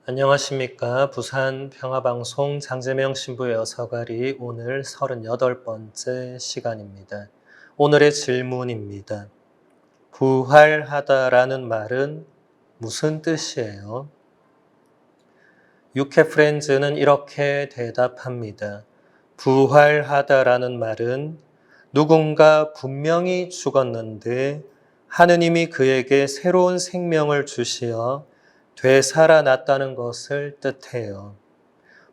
안녕하십니까. 부산 평화방송 장재명 신부의 어서가리 오늘 38번째 시간입니다. 오늘의 질문입니다. 부활하다라는 말은 무슨 뜻이에요? 유캐프렌즈는 이렇게 대답합니다. 부활하다라는 말은 누군가 분명히 죽었는데 하느님이 그에게 새로운 생명을 주시어 되살아났다는 것을 뜻해요.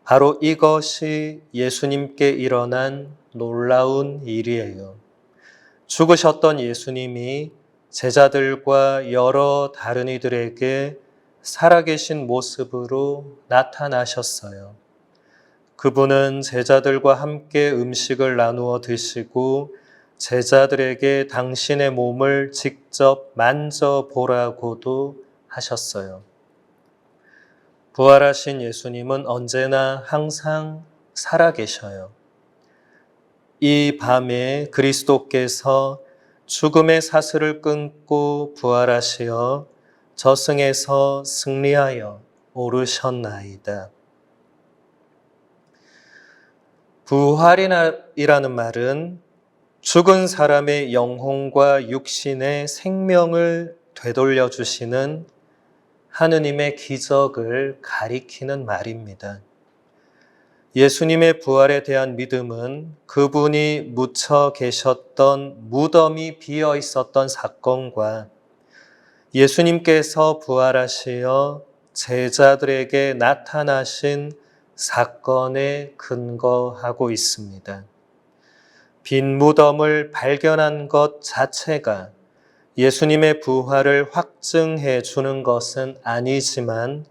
바로 이것이 예수님께 일어난 놀라운 일이에요. 죽으셨던 예수님이 제자들과 여러 다른 이들에게 살아계신 모습으로 나타나셨어요. 그분은 제자들과 함께 음식을 나누어 드시고 제자들에게 당신의 몸을 직접 만져보라고도 하셨어요. 부활하신 예수님은 언제나 항상 살아계셔요. 이 밤에 그리스도께서 죽음의 사슬을 끊고 부활하시어 저승에서 승리하여 오르셨나이다. 부활이라는 말은 죽은 사람의 영혼과 육신의 생명을 되돌려 주시는 하느님의 기적을 가리키는 말입니다. 예수님의 부활에 대한 믿음은 그분이 묻혀 계셨던 무덤이 비어 있었던 사건과 예수님께서 부활하시어 제자들에게 나타나신 사건에 근거하고 있습니다. 빈 무덤을 발견한 것 자체가 예수님의 부활을 확증해 주는 것은 아니지만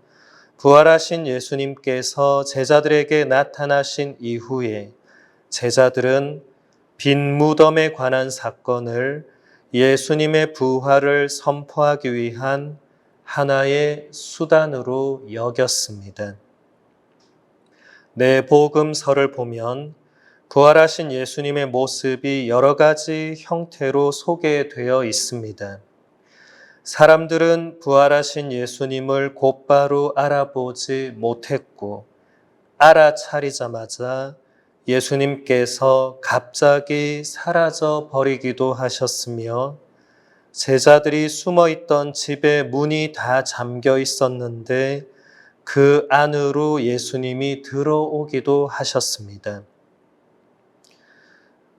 부활하신 예수님께서 제자들에게 나타나신 이후에 제자들은 빈 무덤에 관한 사건을 예수님의 부활을 선포하기 위한 하나의 수단으로 여겼습니다. 내복음서를 보면 부활하신 예수님의 모습이 여러 가지 형태로 소개되어 있습니다. 사람들은 부활하신 예수님을 곧바로 알아보지 못했고 알아차리자마자 예수님께서 갑자기 사라져 버리기도 하셨으며 제자들이 숨어있던 집의 문이 다 잠겨 있었는데 그 안으로 예수님이 들어오기도 하셨습니다.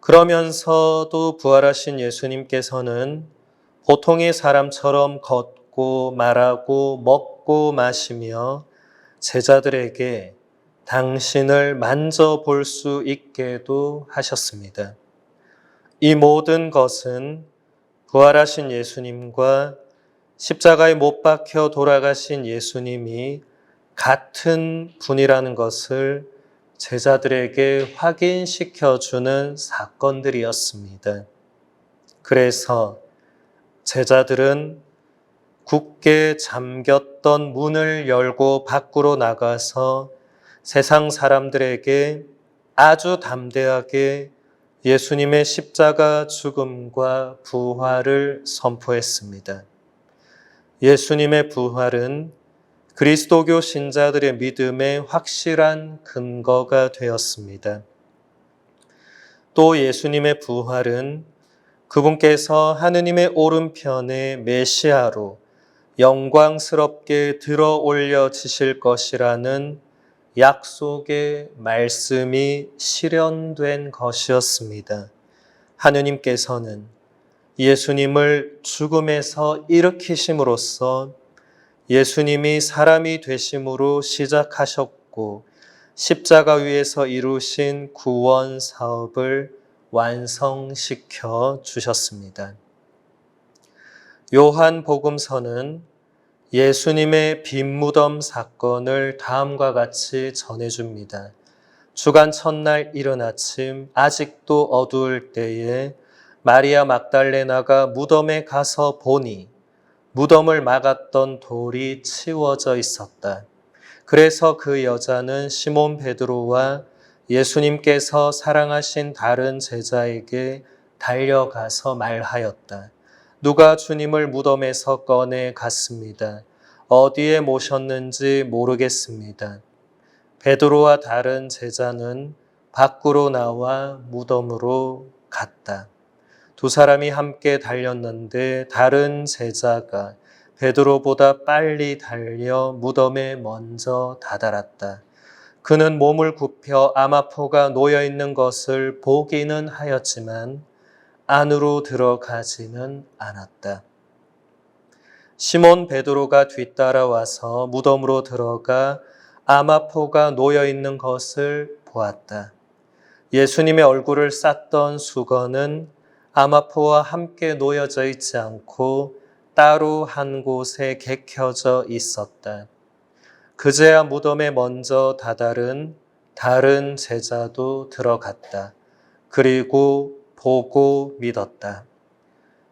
그러면서도 부활하신 예수님께서는 보통의 사람처럼 걷고 말하고 먹고 마시며 제자들에게 당신을 만져볼 수 있게도 하셨습니다. 이 모든 것은 부활하신 예수님과 십자가에 못 박혀 돌아가신 예수님이 같은 분이라는 것을 제자들에게 확인시켜주는 사건들이었습니다. 그래서 제자들은 굳게 잠겼던 문을 열고 밖으로 나가서 세상 사람들에게 아주 담대하게 예수님의 십자가 죽음과 부활을 선포했습니다. 예수님의 부활은 그리스도교 신자들의 믿음의 확실한 근거가 되었습니다. 또 예수님의 부활은 그분께서 하느님의 오른편에 메시아로 영광스럽게 들어 올려지실 것이라는 약속의 말씀이 실현된 것이었습니다. 하느님께서는 예수님을 죽음에서 일으키심으로써 예수님이 사람이 되심으로 시작하셨고 십자가 위에서 이루신 구원 사업을 완성시켜 주셨습니다. 요한복음서는 예수님의 빈 무덤 사건을 다음과 같이 전해줍니다. 주간 첫날 이른 아침 아직도 어두울 때에 마리아 막달레나가 무덤에 가서 보니 무덤을 막았던 돌이 치워져 있었다. 그래서 그 여자는 시몬 베드로와 예수님께서 사랑하신 다른 제자에게 달려가서 말하였다. 누가 주님을 무덤에서 꺼내 갔습니다. 어디에 모셨는지 모르겠습니다. 베드로와 다른 제자는 밖으로 나와 무덤으로 갔다. 두 사람이 함께 달렸는데 다른 제자가 베드로보다 빨리 달려 무덤에 먼저 다다랐다. 그는 몸을 굽혀 아마포가 놓여 있는 것을 보기는 하였지만 안으로 들어가지는 않았다. 시몬 베드로가 뒤따라와서 무덤으로 들어가 아마포가 놓여 있는 것을 보았다. 예수님의 얼굴을 쌌던 수건은 아마포와 함께 놓여져 있지 않고 따로 한 곳에 개켜져 있었다. 그제야 무덤에 먼저 다다른 다른 제자도 들어갔다. 그리고 보고 믿었다.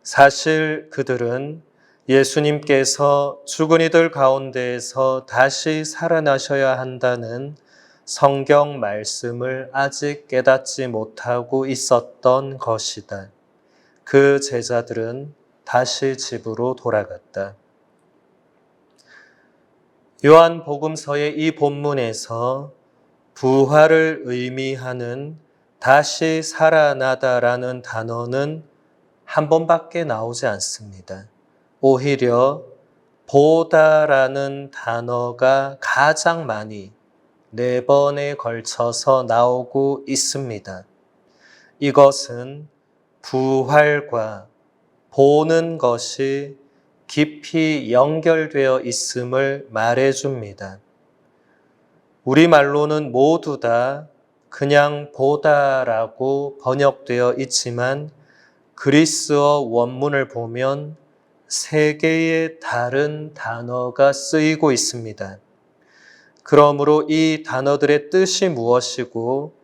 사실 그들은 예수님께서 죽은 이들 가운데에서 다시 살아나셔야 한다는 성경 말씀을 아직 깨닫지 못하고 있었던 것이다. 그 제자들은 다시 집으로 돌아갔다. 요한복음서의 이 본문에서 부활을 의미하는 다시 살아나다라는 단어는 한 번밖에 나오지 않습니다. 오히려 보다라는 단어가 가장 많이 4번에 걸쳐서 나오고 있습니다. 이것은 부활과 보는 것이 깊이 연결되어 있음을 말해줍니다. 우리말로는 모두 다 그냥 보다라고 번역되어 있지만 그리스어 원문을 보면 3개의 다른 단어가 쓰이고 있습니다. 그러므로 이 단어들의 뜻이 무엇이고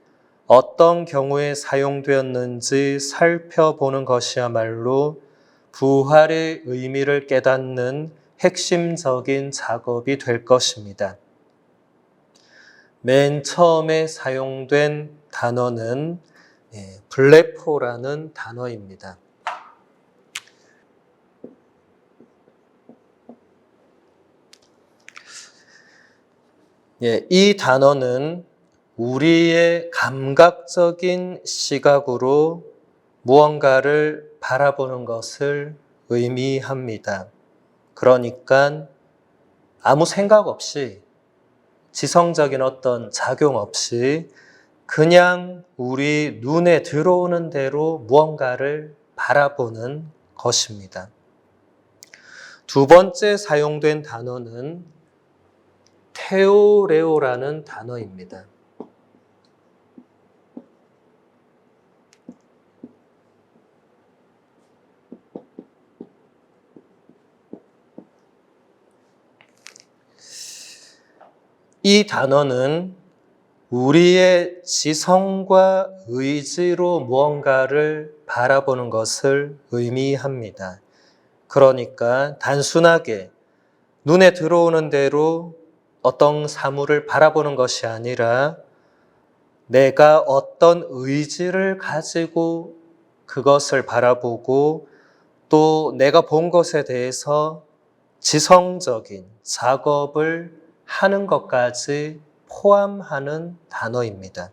어떤 경우에 사용되었는지 살펴보는 것이야말로 부활의 의미를 깨닫는 핵심적인 작업이 될 것입니다. 맨 처음에 사용된 단어는 블레포라는 단어입니다. 이 단어는 우리의 감각적인 시각으로 무언가를 바라보는 것을 의미합니다. 그러니까 아무 생각 없이 지성적인 어떤 작용 없이 그냥 우리 눈에 들어오는 대로 무언가를 바라보는 것입니다. 두 번째 사용된 단어는 테오레오라는 단어입니다. 이 단어는 우리의 지성과 의지로 무언가를 바라보는 것을 의미합니다. 그러니까 단순하게 눈에 들어오는 대로 어떤 사물을 바라보는 것이 아니라 내가 어떤 의지를 가지고 그것을 바라보고 또 내가 본 것에 대해서 지성적인 작업을 하는 것까지 포함하는 단어입니다.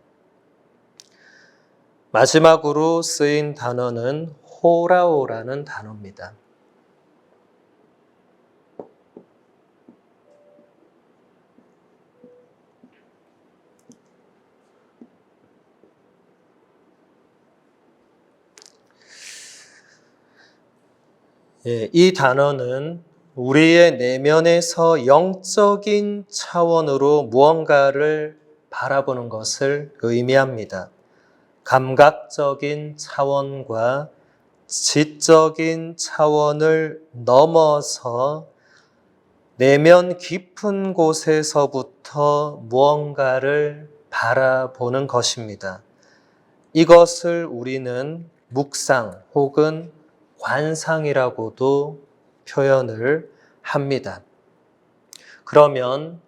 마지막으로 쓰인 단어는 호라오라는 단어입니다. 이 단어는 우리의 내면에서 영적인 차원으로 무언가를 바라보는 것을 의미합니다. 감각적인 차원과 지적인 차원을 넘어서 내면 깊은 곳에서부터 무언가를 바라보는 것입니다. 이것을 우리는 묵상 혹은 관상이라고도 표현을 합니다. 그러면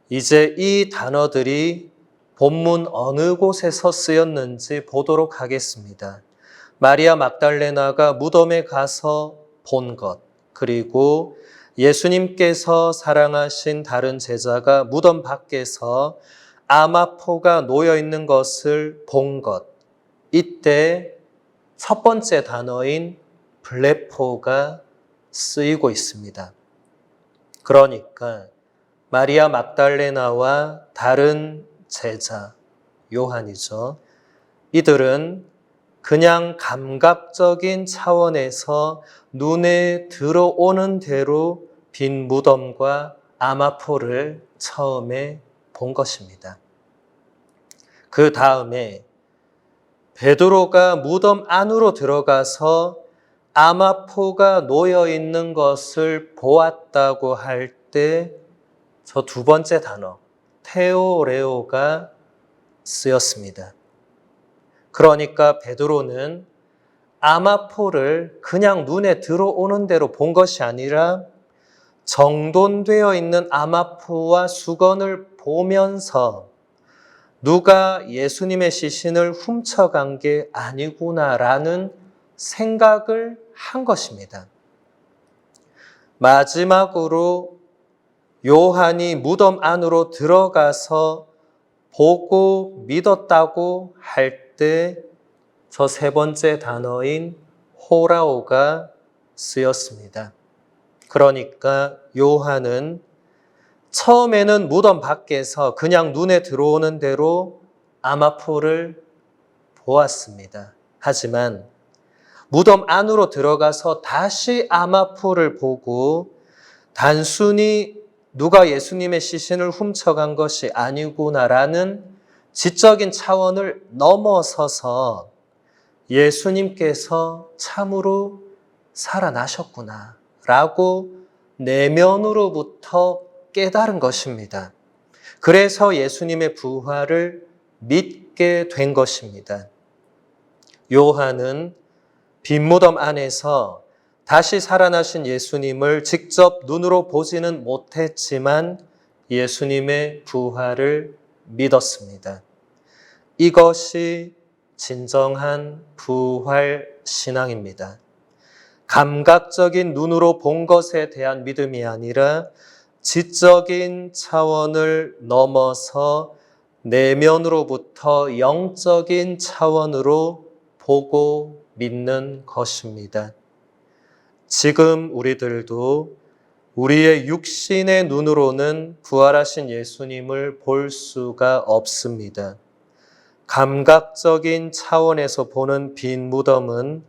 이제 이 단어들이 본문 어느 곳에서 쓰였는지 보도록 하겠습니다. 마리아 막달레나가 무덤에 가서 본 것, 그리고 예수님께서 사랑하신 다른 제자가 무덤 밖에서 아마포가 놓여 있는 것을 본 것. 이때 첫 번째 단어인 블레포가 쓰이고 있습니다. 그러니까 마리아 막달레나와 다른 제자, 요한이죠. 이들은 그냥 감각적인 차원에서 눈에 들어오는 대로 빈 무덤과 아마포를 처음에 본 것입니다. 그 다음에 베드로가 무덤 안으로 들어가서 아마포가 놓여 있는 것을 보았다고 할 때 저 두 번째 단어, 테오레오가 쓰였습니다. 그러니까 베드로는 아마포를 그냥 눈에 들어오는 대로 본 것이 아니라 정돈되어 있는 아마포와 수건을 보면서 누가 예수님의 시신을 훔쳐간 게 아니구나라는 생각을 한 것입니다. 마지막으로 요한이 무덤 안으로 들어가서 보고 믿었다고 할 때 저 세 번째 단어인 호라오가 쓰였습니다. 그러니까 요한은 처음에는 무덤 밖에서 그냥 눈에 들어오는 대로 아마포를 보았습니다. 하지만 무덤 안으로 들어가서 다시 아마포를 보고 단순히 누가 예수님의 시신을 훔쳐간 것이 아니구나라는 지적인 차원을 넘어서서 예수님께서 참으로 살아나셨구나라고 내면으로부터 깨달은 것입니다. 그래서 예수님의 부활을 믿게 된 것입니다. 요한은 빈 무덤 안에서 다시 살아나신 예수님을 직접 눈으로 보지는 못했지만 예수님의 부활을 믿었습니다. 이것이 진정한 부활 신앙입니다. 감각적인 눈으로 본 것에 대한 믿음이 아니라 지적인 차원을 넘어서 내면으로부터 영적인 차원으로 보고 믿는 것입니다. 지금 우리들도 우리의 육신의 눈으로는 부활하신 예수님을 볼 수가 없습니다. 감각적인 차원에서 보는 빈 무덤은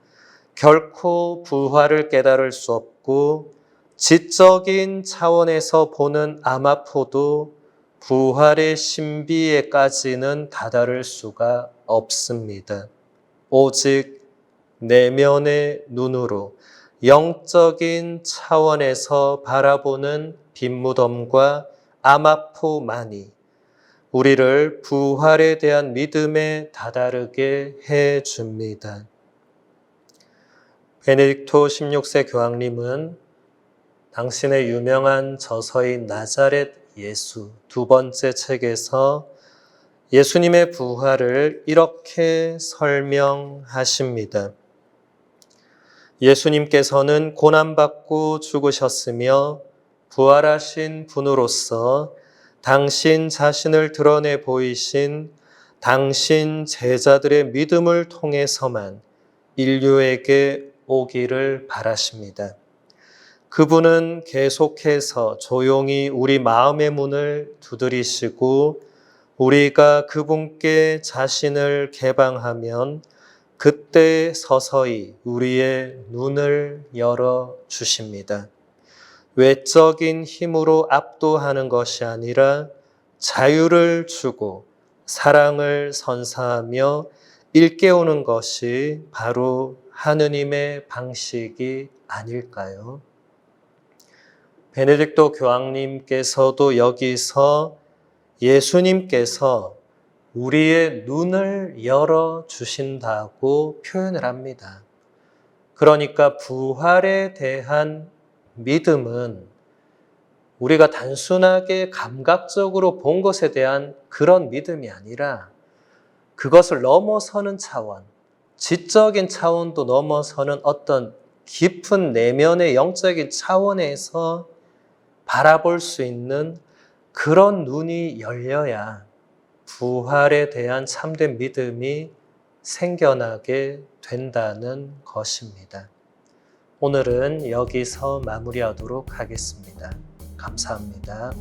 결코 부활을 깨달을 수 없고 지적인 차원에서 보는 아마포도 부활의 신비에까지는 다다를 수가 없습니다. 오직 내면의 눈으로 영적인 차원에서 바라보는 빈 무덤과 아마포만이 우리를 부활에 대한 믿음에 다다르게 해줍니다. 베네딕토 16세 교황님은 당신의 유명한 저서인 나자렛 예수 두 번째 책에서 예수님의 부활을 이렇게 설명하십니다. 예수님께서는 고난받고 죽으셨으며 부활하신 분으로서 당신 자신을 드러내 보이신 당신 제자들의 믿음을 통해서만 인류에게 오기를 바라십니다. 그분은 계속해서 조용히 우리 마음의 문을 두드리시고 우리가 그분께 자신을 개방하면 그때 서서히 우리의 눈을 열어 주십니다. 외적인 힘으로 압도하는 것이 아니라 자유를 주고 사랑을 선사하며 일깨우는 것이 바로 하느님의 방식이 아닐까요? 베네딕토 교황님께서도 여기서 예수님께서 우리의 눈을 열어주신다고 표현을 합니다. 그러니까 부활에 대한 믿음은 우리가 단순하게 감각적으로 본 것에 대한 그런 믿음이 아니라 그것을 넘어서는 차원, 지적인 차원도 넘어서는 어떤 깊은 내면의 영적인 차원에서 바라볼 수 있는 그런 눈이 열려야 부활에 대한 참된 믿음이 생겨나게 된다는 것입니다. 오늘은 여기서 마무리하도록 하겠습니다. 감사합니다.